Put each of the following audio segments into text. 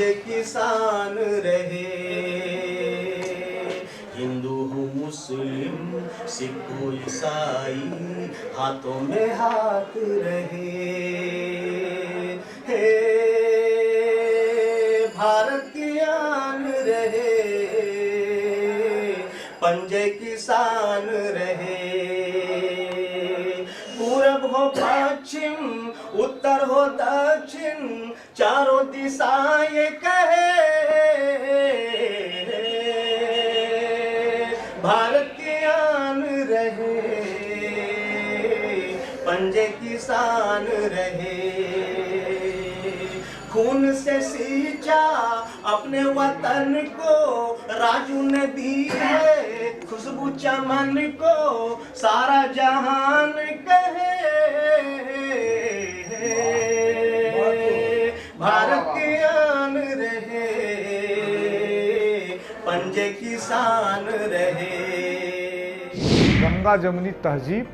पंजे किसान रहे। हिंदू हो मुस्लिम सिख हो ईसाई, हाथों में हाथ रहे। हे भारत की आन रहे, पंजे किसान रहे। पूरब हो पश्चिम, उत्तर हो दक्षिण, चारों दिशाएं कहे। भारत की आन रहे, पंजे किसान रहे। खून से सींचा अपने वतन को राजू ने दी है, खुशबू चमन को सारा जहान कहे। भारत की आन रहे, पंजे किसान रहे। गंगा जमुनी तहजीब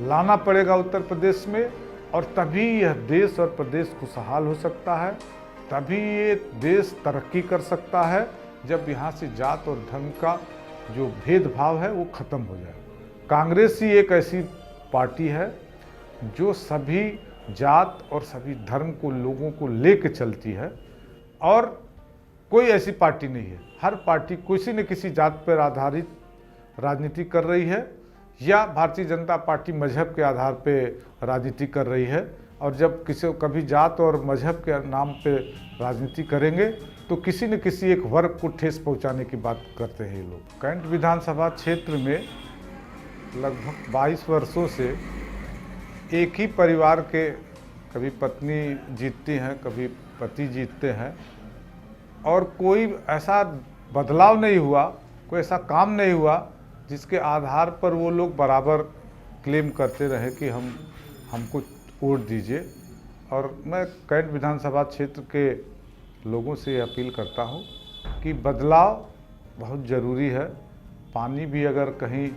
लाना पड़ेगा उत्तर प्रदेश में, और तभी यह देश और प्रदेश खुशहाल हो सकता है, तभी ये देश तरक्की कर सकता है, जब यहाँ से जात और धर्म का जो भेदभाव है वो ख़त्म हो जाए। कांग्रेस ही एक ऐसी पार्टी है जो सभी जात और सभी धर्म को लोगों को लेके चलती है, और कोई ऐसी पार्टी नहीं है। हर पार्टी किसी न किसी जात पर आधारित राजनीति कर रही है, या भारतीय जनता पार्टी मजहब के आधार पे राजनीति कर रही है। और जब कभी जात और मजहब के नाम पे राजनीति करेंगे तो किसी न किसी एक वर्ग को ठेस पहुंचाने की बात करते हैं ये लोग। कैंट विधानसभा क्षेत्र में लगभग 22 वर्षों से एक ही परिवार के कभी पत्नी जीतती हैं, कभी पति जीतते हैं, और कोई ऐसा बदलाव नहीं हुआ, कोई ऐसा काम नहीं हुआ जिसके आधार पर वो लोग बराबर क्लेम करते रहे कि हमको वोट दीजिए। और मैं कैंट विधानसभा क्षेत्र के लोगों से अपील करता हूँ कि बदलाव बहुत ज़रूरी है। पानी भी अगर कहीं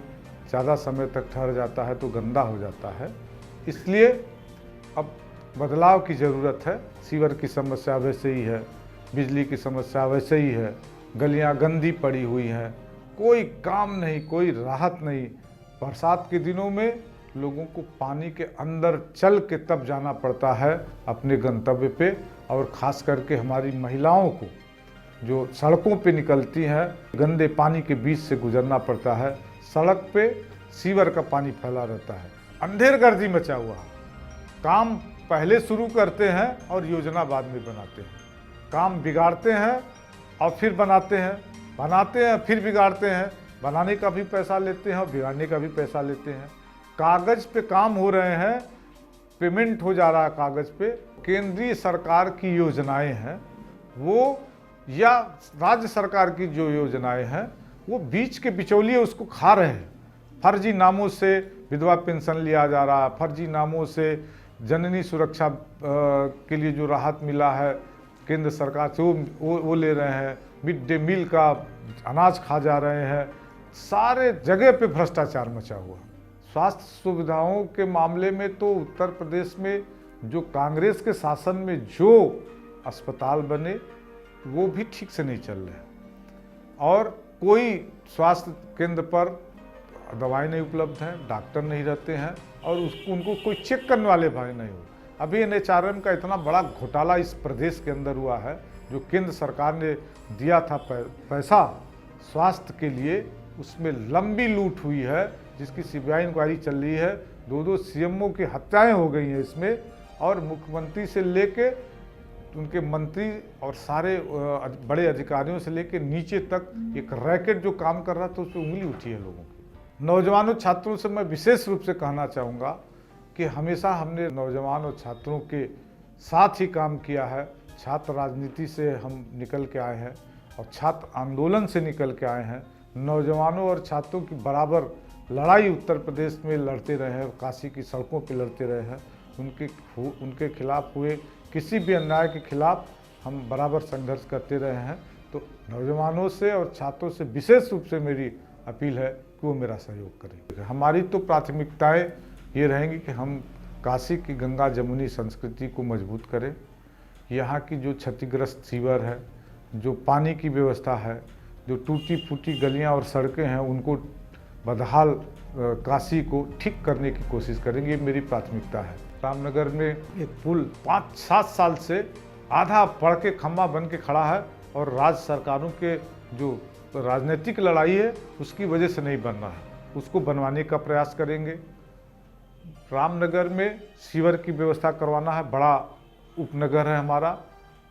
ज़्यादा समय तक ठहर जाता है तो गंदा हो जाता है, इसलिए अब बदलाव की ज़रूरत है। सीवर की समस्या वैसे ही है, बिजली की समस्या वैसे ही है, गलियाँ गंदी पड़ी हुई हैं, कोई काम नहीं, कोई राहत नहीं। बरसात के दिनों में लोगों को पानी के अंदर चल के तब जाना पड़ता है अपने गंतव्य पे, और ख़ास करके हमारी महिलाओं को जो सड़कों पे निकलती हैं गंदे पानी के बीच से गुजरना पड़ता है। सड़क पे सीवर का पानी फैला रहता है, अंधेर गर्दी मचा हुआ है। काम पहले शुरू करते हैं और योजना बाद में बनाते हैं। काम बिगाड़ते हैं और फिर बनाते हैं, बनाते हैं फिर बिगाड़ते हैं, बनाने का भी पैसा लेते हैं और बिगाड़ने का भी पैसा लेते हैं। कागज़ पे काम हो रहे हैं, पेमेंट हो जा रहा है कागज़ पे। केंद्रीय सरकार की योजनाएं हैं वो, या राज्य सरकार की जो योजनाएं हैं वो बीच के बिचौलिए उसको खा रहे हैं। फर्जी नामों से विधवा पेंशन लिया जा रहा है, फर्जी नामों से जननी सुरक्षा के लिए जो राहत मिला है केंद्र सरकार से वो ले रहे हैं। मिड डे मील का अनाज खा जा रहे हैं। सारे जगह पे भ्रष्टाचार मचा हुआ। स्वास्थ्य सुविधाओं के मामले में तो उत्तर प्रदेश में जो कांग्रेस के शासन में जो अस्पताल बने वो भी ठीक से नहीं चल रहे, और कोई स्वास्थ्य केंद्र पर दवाई नहीं उपलब्ध है, डॉक्टर नहीं रहते हैं, और उनको कोई चेक करने वाले भाई नहीं हो। अभी NHRM का इतना बड़ा घोटाला इस प्रदेश के अंदर हुआ है, जो केंद्र सरकार ने दिया था पैसा स्वास्थ्य के लिए, उसमें लंबी लूट हुई है जिसकी CBI इंक्वायरी चल रही है। 2 CMO की हत्याएं हो गई हैं इसमें, और मुख्यमंत्री से लेके उनके मंत्री और सारे बड़े अधिकारियों से लेके नीचे तक एक रैकेट जो काम कर रहा था उस पर उंगली उठी है लोगों की। नौजवानों छात्रों से मैं विशेष रूप से कहना चाहूँगा कि हमेशा हमने नौजवान और छात्रों के साथ ही काम किया है। छात्र राजनीति से हम निकल के आए हैं और छात्र आंदोलन से निकल के आए हैं। नौजवानों और छात्रों की बराबर लड़ाई उत्तर प्रदेश में लड़ते रहे हैं, काशी की सड़कों पे लड़ते रहे हैं। उनके खिलाफ हुए किसी भी अन्याय के खिलाफ हम बराबर संघर्ष करते रहे हैं। तो नौजवानों से और छात्रों से विशेष रूप से मेरी अपील है कि वो मेरा सहयोग करें। हमारी तो प्राथमिकताएं ये रहेंगी कि हम काशी की गंगा जमुनी संस्कृति को मजबूत करें, यहाँ की जो क्षतिग्रस्त सीवर है, जो पानी की व्यवस्था है, जो टूटी फूटी गलियाँ और सड़कें हैं, उनको बदहाल काशी को ठीक करने की कोशिश करेंगे। ये मेरी प्राथमिकता है। रामनगर में एक पुल 5-7 साल से आधा पड़ के खम्भा बन के खड़ा है और राज्य सरकारों के जो राजनीतिक लड़ाई है उसकी वजह से नहीं बन रहा है, उसको बनवाने का प्रयास करेंगे। रामनगर में सीवर की व्यवस्था करवाना है। बड़ा उपनगर है हमारा,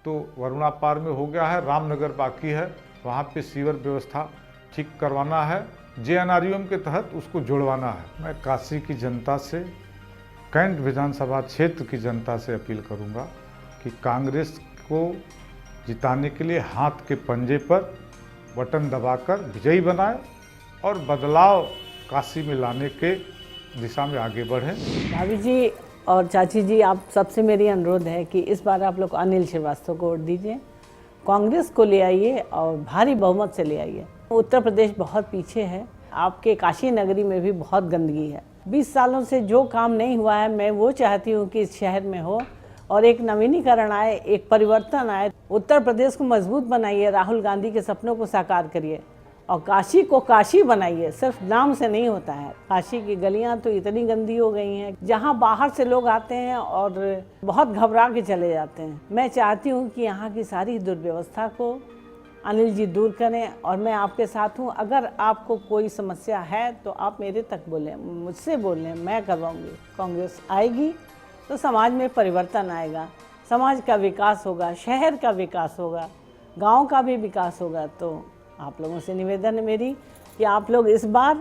तो वरुणा पार में हो गया है, रामनगर बाकी है, वहाँ पे सीवर व्यवस्था ठीक करवाना है। JNRUM के तहत उसको जुड़वाना है। मैं काशी की जनता से, कैंट विधानसभा क्षेत्र की जनता से अपील करूंगा कि कांग्रेस को जिताने के लिए हाथ के पंजे पर बटन दबाकर विजयी बनाए और बदलाव काशी में लाने के दिशा में आगे बढ़ें। भाभी जी और चाची जी, आप सबसे मेरी अनुरोध है कि इस बार आप लोग अनिल श्रीवास्तव को वोट दीजिए, कांग्रेस को ले आइए और भारी बहुमत से ले आइए। उत्तर प्रदेश बहुत पीछे है, आपके काशी नगरी में भी बहुत गंदगी है। 20 सालों से जो काम नहीं हुआ है, मैं वो चाहती हूँ कि इस शहर में हो और एक नवीनीकरण आए, एक परिवर्तन आए। उत्तर प्रदेश को मजबूत बनाइए, राहुल गांधी के सपनों को साकार करिए और काशी को काशी बनाइए। सिर्फ नाम से नहीं होता है। काशी की गलियां तो इतनी गंदी हो गई हैं, जहां बाहर से लोग आते हैं और बहुत घबरा के चले जाते हैं। मैं चाहती हूं कि यहाँ की सारी दुर्व्यवस्था को अनिल जी दूर करें और मैं आपके साथ हूं। अगर आपको कोई समस्या है तो आप मेरे तक बोलें, मुझसे बोलें, मैं करवाऊँगी। कांग्रेस आएगी तो समाज में परिवर्तन आएगा, समाज का विकास होगा, शहर का विकास होगा, गाँव का भी विकास होगा। तो आप लोगों से निवेदन है मेरी कि आप लोग इस बार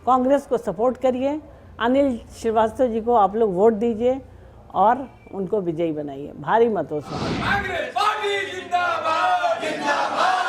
कांग्रेस को सपोर्ट करिए, अनिल श्रीवास्तव जी को आप लोग वोट दीजिए और उनको विजयी बनाइए भारी मतों से। कांग्रेस पार्टी जिंदाबाद जिंदाबाद।